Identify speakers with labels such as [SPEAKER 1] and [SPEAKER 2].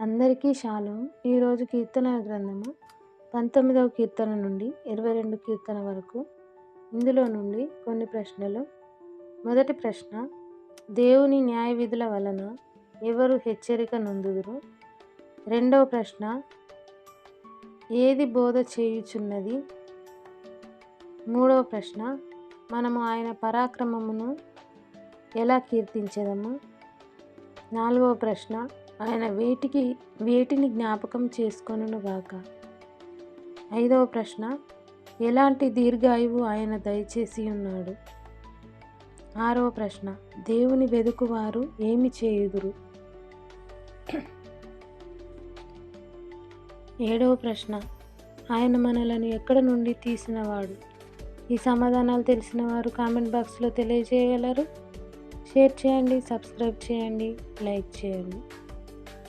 [SPEAKER 1] అందరికీ షాలోం. ఈరోజు కీర్తనల గ్రంథము 19వ కీర్తన నుండి 22 కీర్తన వరకు. ఇందులో నుండి కొన్ని ప్రశ్నలు. మొదటి ప్రశ్న, దేవుని న్యాయ విధుల వలన ఎవరు హెచ్చరిక నొందుదురు? రెండవ ప్రశ్న, ఏది బోధ చేయుచున్నది? మూడవ ప్రశ్న, మనము ఆయన పరాక్రమమును ఎలా కీర్తించెదము? నాలుగవ ప్రశ్న, ఆయన వేటిని జ్ఞాపకం చేసుకొనుగాక? ఐదవ ప్రశ్న, ఎలాంటి దీర్ఘాయువు ఆయన దయచేసి ఉన్నాడు? ఆరవ ప్రశ్న, దేవుని వెదుకువారు ఏమి చేయుదురు? ఏడవ ప్రశ్న, ఆయన మనలను ఎక్కడ నుండి తీసినవాడు? ఈ సమాధానాలు తెలిసిన వారు కామెంట్ బాక్స్లో తెలియజేయగలరు. షేర్ చేయండి, సబ్స్క్రైబ్ చేయండి, లైక్ చేయండి.